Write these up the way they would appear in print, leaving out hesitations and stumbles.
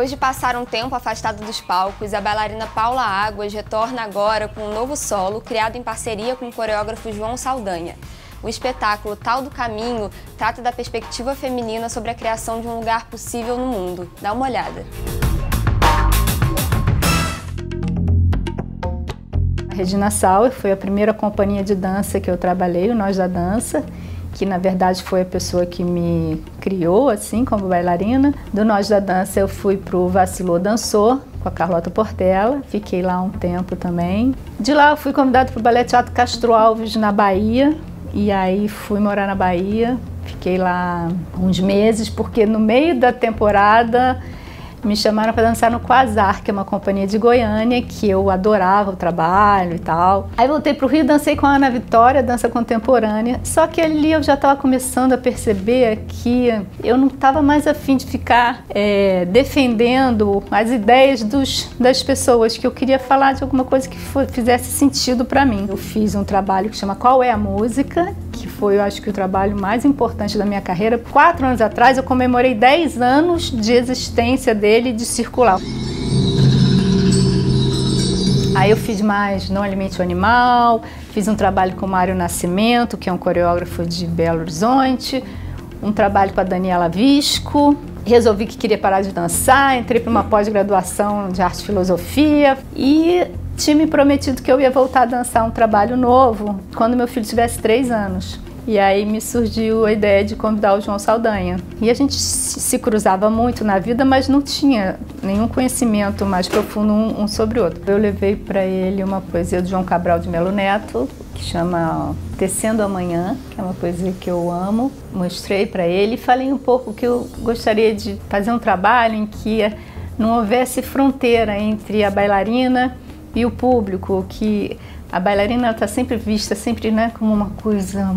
Depois de passar um tempo afastada dos palcos, a bailarina Paula Águas retorna agora com um novo solo, criado em parceria com o coreógrafo João Saldanha. O espetáculo Tal do Caminho trata da perspectiva feminina sobre a criação de um lugar possível no mundo. Dá uma olhada. A Regina Sauer foi a primeira companhia de dança que eu trabalhei, o Nós da Dança, que na verdade foi a pessoa que me criou assim como bailarina. Do Nós da Dança eu fui pro Vacilou Dançou com a Carlota Portela, fiquei lá um tempo também. De lá eu fui convidada para o Ballet Teatro Castro Alves na Bahia, e aí fui morar na Bahia, fiquei lá uns meses, porque no meio da temporada me chamaram para dançar no Quasar, que é uma companhia de Goiânia, que eu adorava o trabalho e tal. Aí voltei para o Rio, dancei com a Ana Vitória, dança contemporânea. Só que ali eu já estava começando a perceber que eu não estava mais afim de ficar defendendo as ideias das pessoas, que eu queria falar de alguma coisa que fizesse sentido para mim. Eu fiz um trabalho que chama Qual é a Música?, que foi, eu acho que, o trabalho mais importante da minha carreira. 4 anos atrás eu comemorei 10 anos de existência dele, de circular. Aí eu fiz mais Não Alimente o Animal, fiz um trabalho com o Mário Nascimento, que é um coreógrafo de Belo Horizonte, um trabalho com a Daniela Visco. Resolvi que queria parar de dançar, entrei para uma pós-graduação de arte e filosofia e tinha me prometido que eu ia voltar a dançar um trabalho novo quando meu filho tivesse 3 anos. E aí me surgiu a ideia de convidar o João Saldanha. E a gente se cruzava muito na vida, mas não tinha nenhum conhecimento mais profundo um sobre o outro. Eu levei para ele uma poesia do João Cabral de Melo Neto, que chama Tecendo Amanhã, que é uma poesia que eu amo. Mostrei para ele e falei um pouco que eu gostaria de fazer um trabalho em que não houvesse fronteira entre a bailarina e o público, que a bailarina está sempre vista, sempre, né, como uma coisa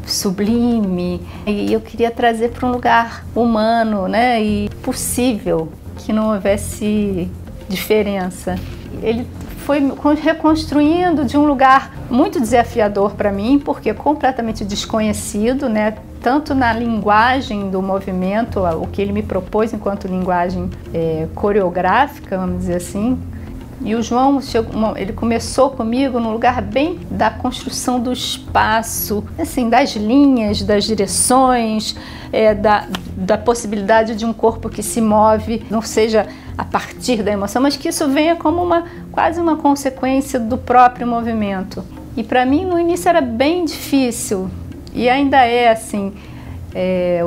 sublime, e eu queria trazer para um lugar humano, né, e possível, que não houvesse diferença. Ele foi reconstruindo de um lugar muito desafiador para mim, porque é completamente desconhecido, né, tanto na linguagem do movimento, o que ele me propôs enquanto linguagem coreográfica, vamos dizer assim. E o João, ele começou comigo num lugar bem da construção do espaço, assim, das linhas, das direções, da possibilidade de um corpo que se move, não seja a partir da emoção, mas que isso venha como quase uma consequência do próprio movimento. E para mim, no início, era bem difícil, e ainda é assim.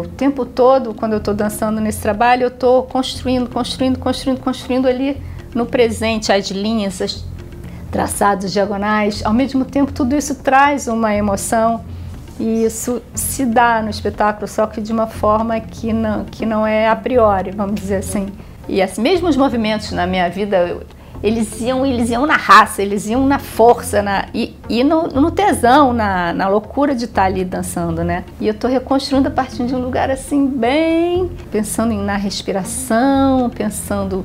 O tempo todo, quando eu estou dançando nesse trabalho, eu estou construindo ali no presente, as linhas, os traçados diagonais. Ao mesmo tempo, tudo isso traz uma emoção, e isso se dá no espetáculo, só que de uma forma que não é a priori, vamos dizer assim. E assim, mesmo os movimentos na minha vida, eles iam na raça, eles iam na força, e no tesão, na loucura de estar ali dançando, né? E eu estou reconstruindo a partir de um lugar assim, bem pensando na respiração, pensando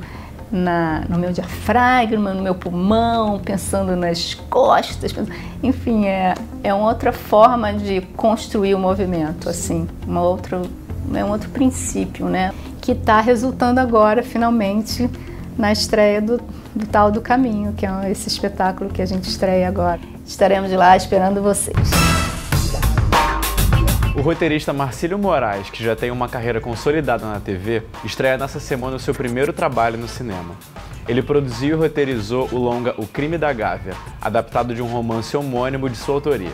no meu diafragma, no meu pulmão, pensando nas costas, enfim, é uma outra forma de construir o movimento, assim, um outro princípio, né? Que está resultando agora, finalmente, na estreia do Tal do Caminho, que é esse espetáculo que a gente estreia agora. Estaremos lá esperando vocês. O roteirista Marcílio Moraes, que já tem uma carreira consolidada na TV, estreia nessa semana o seu primeiro trabalho no cinema. Ele produziu e roteirizou o longa O Crime da Gávea, adaptado de um romance homônimo de sua autoria.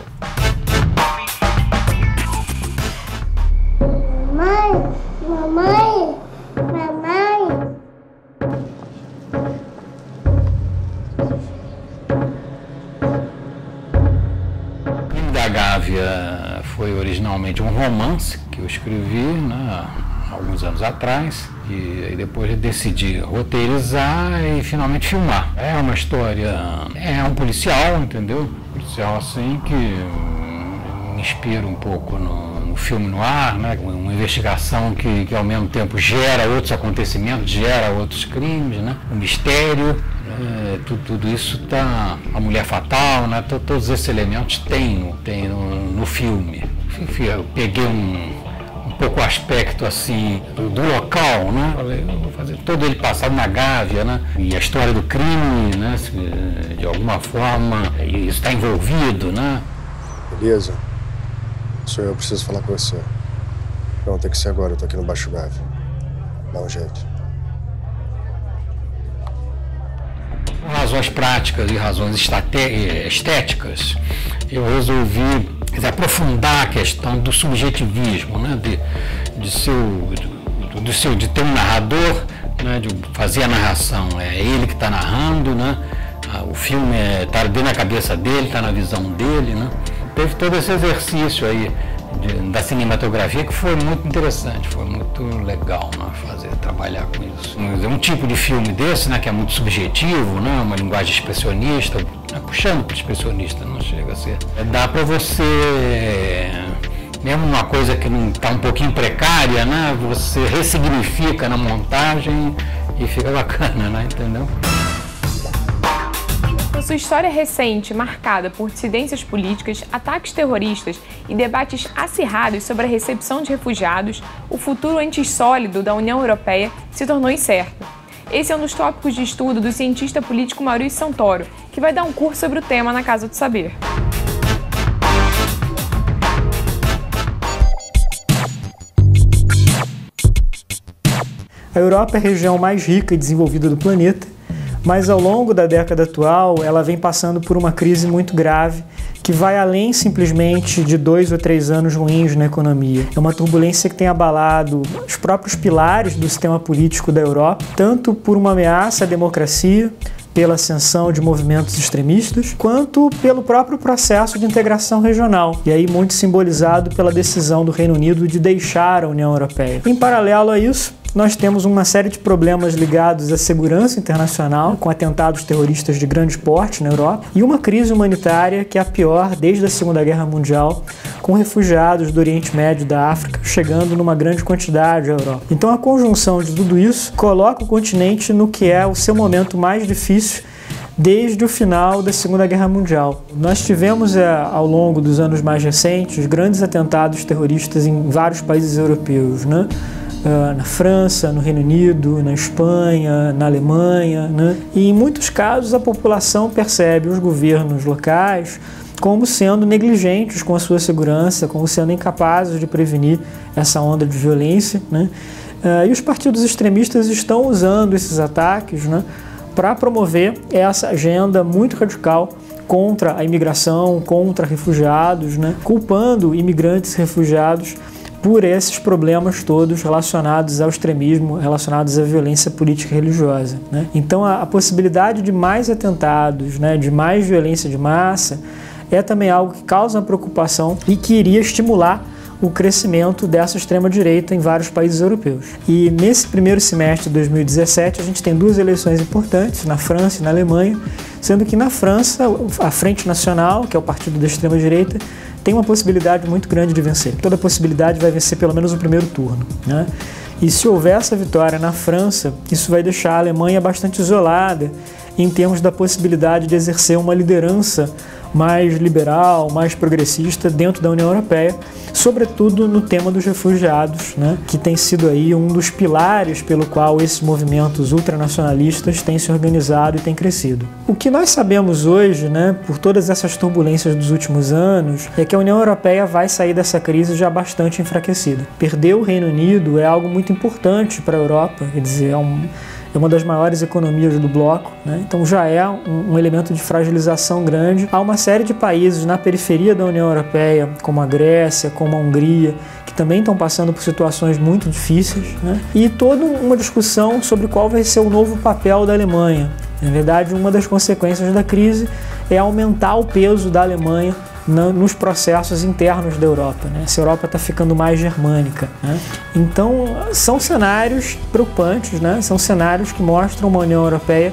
Mamãe! O Crime da Gávea foi originalmente um romance que eu escrevi, né, alguns anos atrás, e aí depois decidi roteirizar e finalmente filmar. É uma história, é um policial, entendeu? Policial assim que me inspira um pouco no filme noir, né? Uma investigação que ao mesmo tempo gera outros acontecimentos, gera outros crimes, né? O mistério, tudo isso tá, a mulher fatal, né? Todos esses elementos tem no filme. Enfim, eu peguei um pouco o aspecto assim do local, né? Falei, eu vou fazer todo ele passado na Gávea, né? E a história do crime, né? De alguma forma isso está envolvido, né? Beleza. Sou eu, preciso falar com você. Não, tem que ser agora, eu tô aqui no Baixo Gávea. Dá um jeito. Por razões práticas e razões estéticas, eu resolvi aprofundar a questão do subjetivismo, né? De ter um narrador, né? De fazer a narração, é ele que está narrando, né? O filme está dentro da cabeça dele, está na visão dele, né? Teve todo esse exercício aí da cinematografia que foi muito interessante, foi muito legal, né, trabalhar com isso. É um tipo de filme desse, né, que é muito subjetivo, né, uma linguagem expressionista, puxando para o expressionista, não chega a ser. Dá para você, mesmo uma coisa que não está um pouquinho precária, né, você ressignifica na montagem e fica bacana, né, entendeu? Com sua história recente marcada por dissidências políticas, ataques terroristas e debates acirrados sobre a recepção de refugiados, o futuro antes sólido da União Europeia se tornou incerto. Esse é um dos tópicos de estudo do cientista político Maurício Santoro, que vai dar um curso sobre o tema na Casa do Saber. A Europa é a região mais rica e desenvolvida do planeta, mas ao longo da década atual ela vem passando por uma crise muito grave que vai além simplesmente de 2 ou 3 anos ruins na economia. É uma turbulência que tem abalado os próprios pilares do sistema político da Europa, tanto por uma ameaça à democracia, pela ascensão de movimentos extremistas, quanto pelo próprio processo de integração regional, e aí muito simbolizado pela decisão do Reino Unido de deixar a União Europeia. Em paralelo a isso, nós temos uma série de problemas ligados à segurança internacional, com atentados terroristas de grande porte na Europa, e uma crise humanitária que é a pior desde a Segunda Guerra Mundial, com refugiados do Oriente Médio e da África chegando numa grande quantidade à Europa. Então a conjunção de tudo isso coloca o continente no que é o seu momento mais difícil desde o final da Segunda Guerra Mundial. Nós tivemos, ao longo dos anos mais recentes, grandes atentados terroristas em vários países europeus, né? Na França, no Reino Unido, na Espanha, na Alemanha, né? E em muitos casos a população percebe os governos locais como sendo negligentes com a sua segurança, como sendo incapazes de prevenir essa onda de violência, né? E os partidos extremistas estão usando esses ataques, né, para promover essa agenda muito radical contra a imigração, contra refugiados, né, culpando imigrantes e refugiados por esses problemas todos relacionados ao extremismo, relacionados à violência política e religiosa, né? Então a possibilidade de mais atentados, né, de mais violência de massa, é também algo que causa uma preocupação e que iria estimular o crescimento dessa extrema-direita em vários países europeus. E nesse primeiro semestre de 2017 a gente tem 2 eleições importantes, na França e na Alemanha, sendo que na França a Frente Nacional, que é o partido da extrema-direita, tem uma possibilidade muito grande de vencer. Toda possibilidade vai vencer pelo menos o primeiro turno, né? E se houver essa vitória na França, isso vai deixar a Alemanha bastante isolada em termos da possibilidade de exercer uma liderança mais liberal, mais progressista dentro da União Europeia, sobretudo no tema dos refugiados, né, que tem sido aí um dos pilares pelo qual esses movimentos ultranacionalistas têm se organizado e têm crescido. O que nós sabemos hoje, né, por todas essas turbulências dos últimos anos, é que a União Europeia vai sair dessa crise já bastante enfraquecida. Perder o Reino Unido é algo muito importante para a Europa, quer dizer, é uma das maiores economias do bloco, né? Então já é um elemento de fragilização grande. Há uma série de países na periferia da União Europeia, como a Grécia, como a Hungria, que também estão passando por situações muito difíceis, né? E toda uma discussão sobre qual vai ser o novo papel da Alemanha. Na verdade, uma das consequências da crise é aumentar o peso da Alemanha nos processos internos da Europa, né? Essa Europa está ficando mais germânica, né? Então, são cenários preocupantes, né? São cenários que mostram uma União Europeia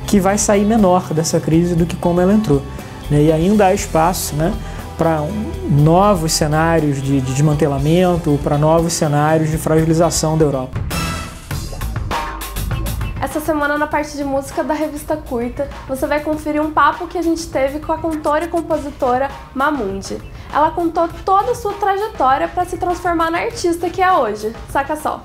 que vai sair menor dessa crise do que como ela entrou, né? E ainda há espaço, né, para novos cenários de desmantelamento, para novos cenários de fragilização da Europa. Essa Essa semana, na parte de música da revista Curta, você vai conferir um papo que a gente teve com a cantora e compositora Mamundi. Ela contou toda a sua trajetória para se transformar na artista que é hoje. Saca só!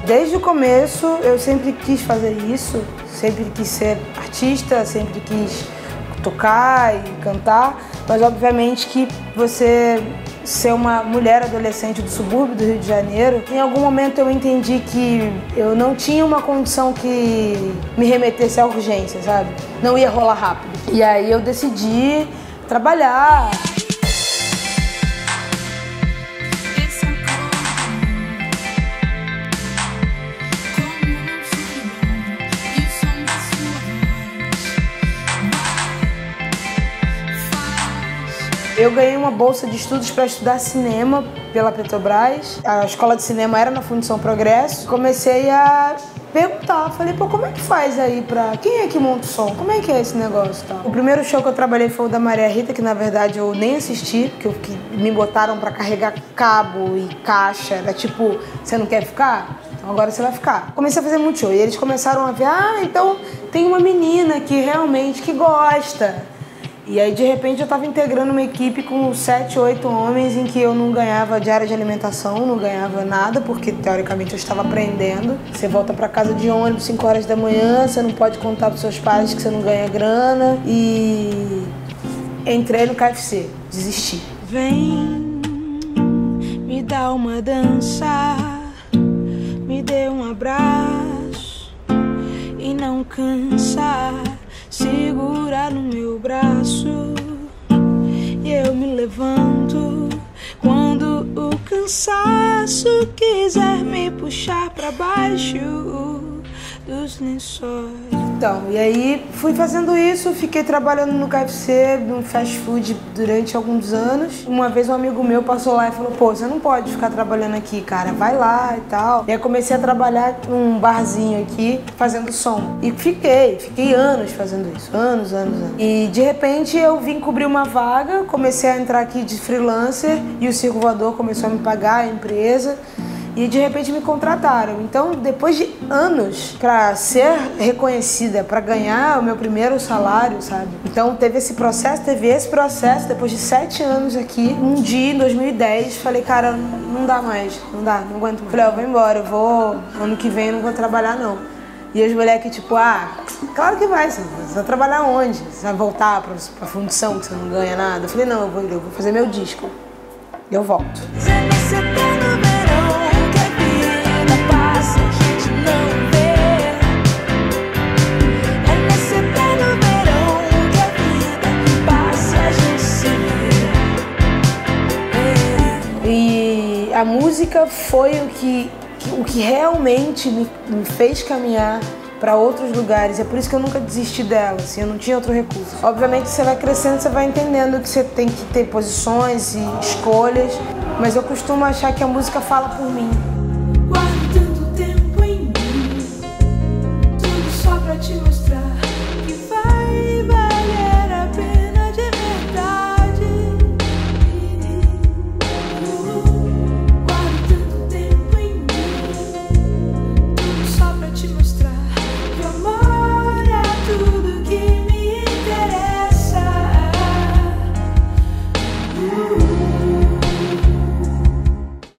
Desde o começo eu sempre quis fazer isso, sempre quis ser artista, sempre quis tocar e cantar, mas obviamente que você ser uma mulher adolescente do subúrbio do Rio de Janeiro, em algum momento eu entendi que eu não tinha uma condição que me remetesse à urgência, sabe? Não ia rolar rápido. E aí eu decidi trabalhar. Eu ganhei uma bolsa de estudos para estudar cinema pela Petrobras. A escola de cinema era na Fundição Progresso. Comecei a perguntar, falei, pô, como é que faz aí pra... Quem é que monta o som? Como é que é esse negócio? Tá? O primeiro show que eu trabalhei foi o da Maria Rita, que na verdade eu nem assisti, porque me botaram pra carregar cabo e caixa. Era tipo, você não quer ficar? Então agora você vai ficar. Comecei a fazer muito show e eles começaram a ver, então tem uma menina que realmente que gosta. E aí, de repente, eu estava integrando uma equipe com 7, 8 homens em que eu não ganhava diária de alimentação, não ganhava nada, porque, teoricamente, eu estava aprendendo. Você volta para casa de ônibus 5 horas da manhã, você não pode contar para os seus pais que você não ganha grana. E entrei no KFC, desisti. Vem, me dá uma dança, me dê um abraço e não cansa. Segura no meu braço e eu me levanto quando o cansaço quiser me puxar pra baixo dos lençóis. Então, e aí fui fazendo isso, fiquei trabalhando no KFC, no fast food durante alguns anos. Uma vez um amigo meu passou lá e falou, pô, você não pode ficar trabalhando aqui, cara, vai lá e tal. E aí comecei a trabalhar num barzinho aqui, fazendo som. E fiquei anos fazendo isso, anos. E de repente eu vim cobrir uma vaga, comecei a entrar aqui de freelancer e o Circo Voador começou a me pagar, a empresa. E de repente me contrataram. Então, depois de anos para ser reconhecida, para ganhar o meu primeiro salário, sabe? Então, teve esse processo, depois de 7 anos aqui. Um dia, em 2010, falei, cara, não dá mais, não aguento mais. Falei, eu vou embora, ano que vem eu não vou trabalhar não. E os moleques, tipo, claro que vai, você vai trabalhar onde? Você vai voltar pra fundição que você não ganha nada? Eu falei, não, eu vou fazer meu disco. E eu volto. A música foi o que realmente me fez caminhar para outros lugares. É por isso que eu nunca desisti dela, assim, eu não tinha outro recurso. Obviamente, você vai crescendo, você vai entendendo que você tem que ter posições e escolhas, mas eu costumo achar que a música fala por mim.